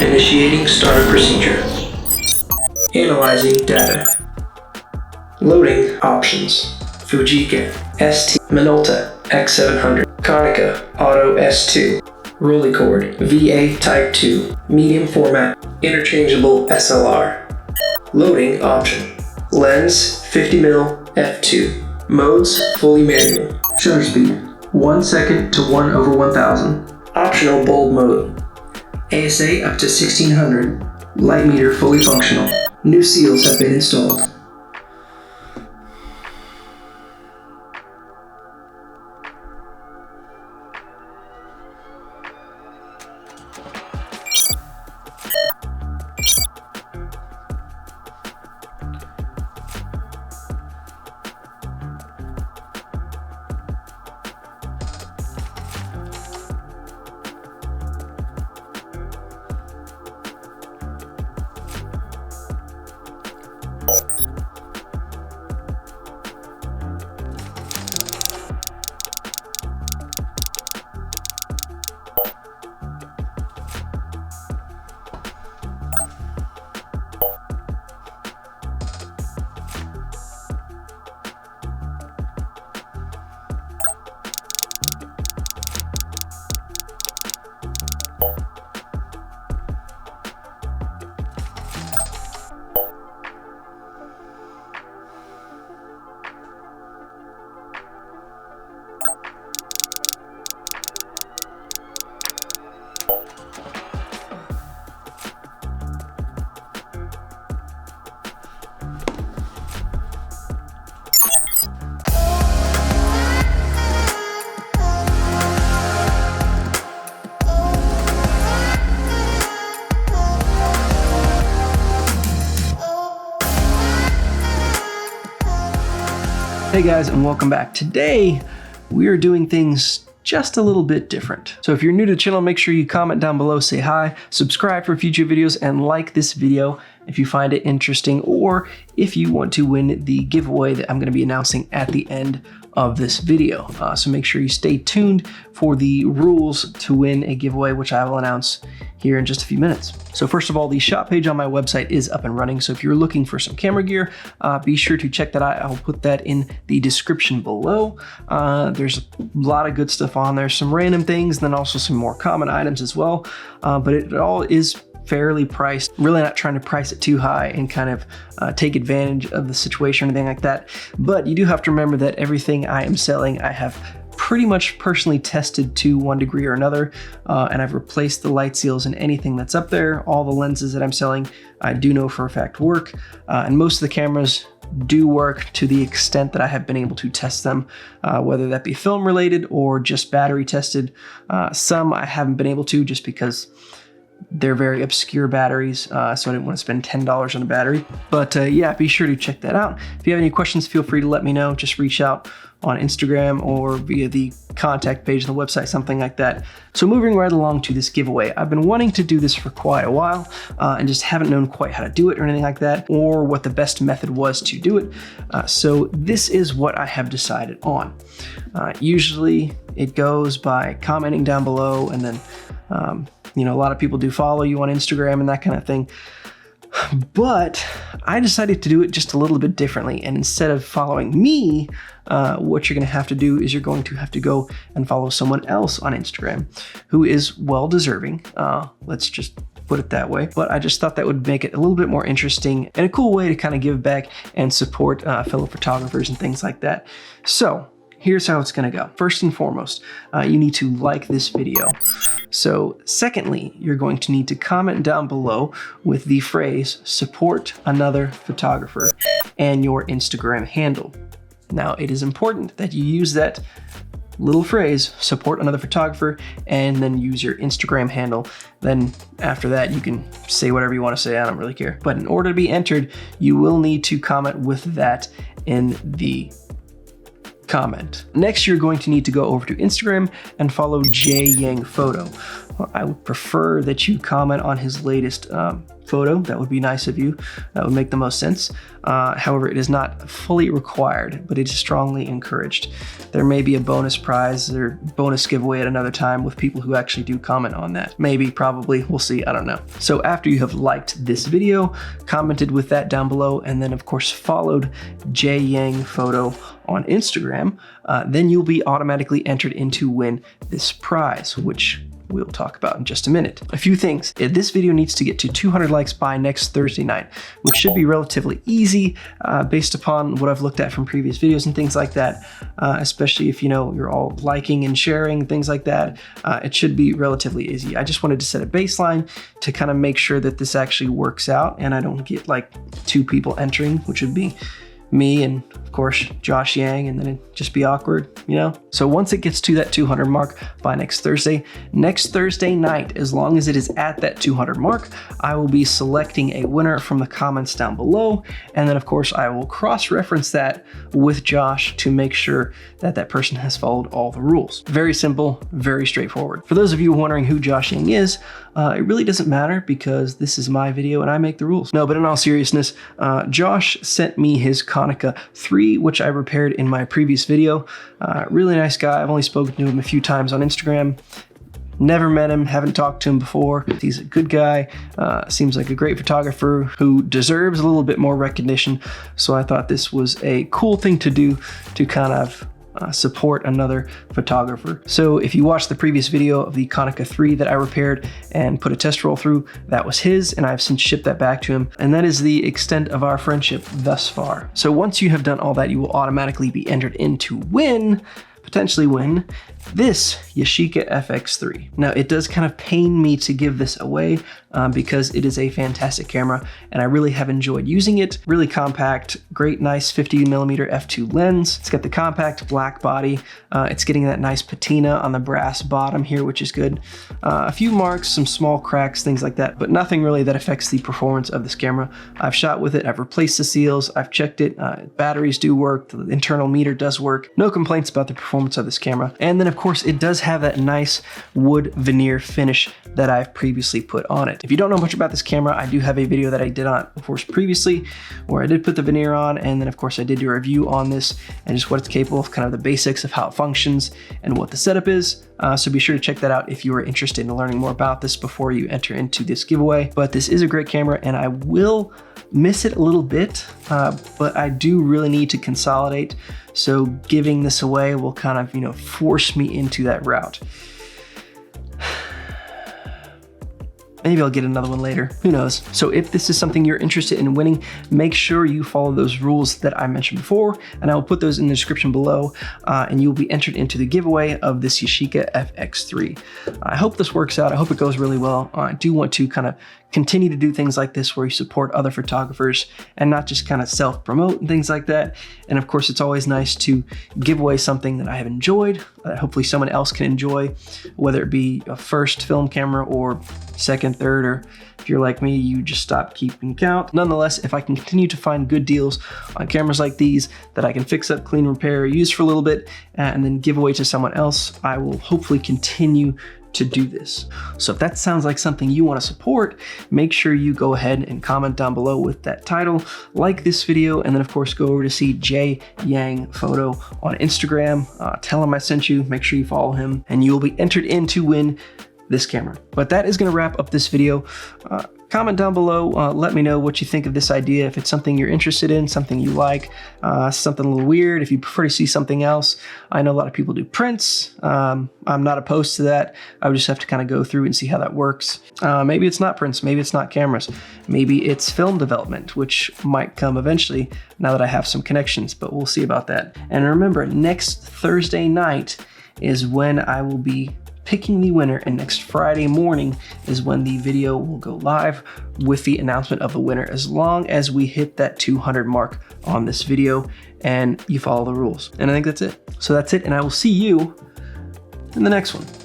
Initiating startup procedure. Analyzing data. Loading options. Fujika ST Minolta X700 Konica Auto S2 Rolleicord VA Type 2 Medium Format Interchangeable SLR. Loading option. Lens 50mm f2. Modes fully manual. Shutter speed 1 second to 1/1000. Optional bulb mode. ASA up to 1600. Light meter fully functional. New seals have been installed. Hey guys, and welcome back. Today, we are doing things just a little bit different. So if you're new to the channel, make sure you comment down below, say hi, subscribe for future videos, and like this video if you find it interesting, or if you want to win the giveaway that I'm going to be announcing at the end of this video. So make sure you stay tuned for the rules to win a giveaway, which I will announce here in just a few minutes. So first of all, the shop page on my website is up and running. So if you're looking for some camera gear, be sure to check that out. I'll put that in the description below. There's a lot of good stuff on there, some random things, and then also some more common items as well. But it all is fairly priced. Really not trying to price it too high and kind of take advantage of the situation or anything like that. But you do have to remember that everything I am selling, I have pretty much personally tested to one degree or another, and I've replaced the light seals in anything that's up there. All the lenses that I'm selling, I do know for a fact work, and most of the cameras do work to the extent that I have been able to test them, whether that be film related or just battery tested. Some I haven't been able to just because they're very obscure batteries, so I didn't want to spend $10 on a battery. But yeah, be sure to check that out. If you have any questions, feel free to let me know. Just reach out on Instagram or via the contact page on the website, something like that. So moving right along to this giveaway, I've been wanting to do this for quite a while and just haven't known quite how to do it or anything like that, or what the best method was to do it. So this is what I have decided on. Usually it goes by commenting down below, and then you know, a lot of people do follow you on Instagram and that kind of thing. But I decided to do it just a little bit differently. And instead of following me, what you're going to have to do is you're going to have to go and follow someone else on Instagram who is well deserving. Let's just put it that way. But I just thought that would make it a little bit more interesting and a cool way to kind of give back and support fellow photographers and things like that. So here's how it's gonna go. First and foremost, you need to like this video. So secondly, you're going to need to comment down below with the phrase "support another photographer" and your Instagram handle. Now, it is important that you use that little phrase, support another photographer, and then use your Instagram handle. Then after that, you can say whatever you want to say. I don't really care. But in order to be entered, you will need to comment with that in the comment. Next, you're going to need to go over to Instagram and follow Jay Yang Photo. I would prefer that you comment on his latest photo. That would be nice of you. That would make the most sense. However, it is not fully required, but it is strongly encouraged. There may be a bonus prize or bonus giveaway at another time with people who actually do comment on that. Maybe, probably, we'll see, I don't know. So after you have liked this video, commented with that down below, and then of course followed Jay Yang Photo on Instagram, then you'll be automatically entered in to win this prize, which we'll talk about in just a minute. A few things. This video needs to get to 200 likes by next Thursday night, which should be relatively easy based upon what I've looked at from previous videos and things like that, especially if you're all liking and sharing, things like that. It should be relatively easy. I just wanted to set a baseline to kind of make sure that this actually works out and I don't get like 2 people entering, which would be me and of course Josh Yang, and then it'd just be awkward, So once it gets to that 200 mark by next Thursday night, as long as it is at that 200 mark, I will be selecting a winner from the comments down below, and then of course I will cross-reference that with Josh to make sure that that person has followed all the rules. Very simple, very straightforward. For those of you wondering who Josh Yang is, it really doesn't matter because this is my video and I make the rules. No, but in all seriousness, Josh sent me his Konica 3, which I repaired in my previous video. Really nice guy. I've only spoken to him a few times on Instagram. Never met him, haven't talked to him before. He's a good guy, seems like a great photographer who deserves a little bit more recognition. So I thought this was a cool thing to do to kind of support another photographer. So if you watched the previous video of the Konica 3 that I repaired and put a test roll through, that was his, and I've since shipped that back to him. And that is the extent of our friendship thus far. So once you have done all that, you will automatically be entered in to potentially win this Yashica FX3. Now it does kind of pain me to give this away because it is a fantastic camera and I really have enjoyed using it. Really compact, great, nice 50mm f2 lens. It's got the compact black body. It's getting that nice patina on the brass bottom here, which is good. A few marks, some small cracks, things like that, but nothing really that affects the performance of this camera. I've shot with it, I've replaced the seals, I've checked it, batteries do work, the internal meter does work. No complaints about the performance of this camera. And then of course it does have that nice wood veneer finish that I've previously put on it. If you don't know much about this camera, I do have a video that I did on, of course, previously, where I did put the veneer on, and then of course I did do a review on this and just what it's capable of, kind of the basics of how it functions and what the setup is. So be sure to check that out if you are interested in learning more about this before you enter into this giveaway. But this is a great camera and I will miss it a little bit, but I do really need to consolidate. So giving this away will kind of, force me into that route. Maybe I'll get another one later, who knows. So if this is something you're interested in winning, make sure you follow those rules that I mentioned before, and I will put those in the description below, and you'll be entered into the giveaway of this Yashica FX3. I hope this works out. I hope it goes really well. I do want to kind of continue to do things like this where you support other photographers and not just kind of self-promote and things like that. And of course, it's always nice to give away something that I have enjoyed, that hopefully someone else can enjoy, whether it be a first film camera or second, third, or if you're like me, you just stop keeping count. Nonetheless, if I can continue to find good deals on cameras like these that I can fix up, clean, repair, use for a little bit, and then give away to someone else, I will hopefully continue to do this. So if that sounds like something you want to support, make sure you go ahead and comment down below with that title, like this video, and then of course go over to see Jay Yang Photo on Instagram. Tell him I sent you, make sure you follow him, and you will be entered in to win this camera. But that is going to wrap up this video. Comment down below, let me know what you think of this idea, if it's something you're interested in, something you like, something a little weird, if you prefer to see something else. I know a lot of people do prints. I'm not opposed to that. I would just have to kind of go through and see how that works. Maybe it's not prints, maybe it's not cameras, maybe it's film development, which might come eventually now that I have some connections, but we'll see about that. And remember, next Thursday night is when I will be picking the winner, and next Friday morning is when the video will go live with the announcement of the winner, as long as we hit that 200 mark on this video and you follow the rules. And I think that's it. So that's it, and I will see you in the next one.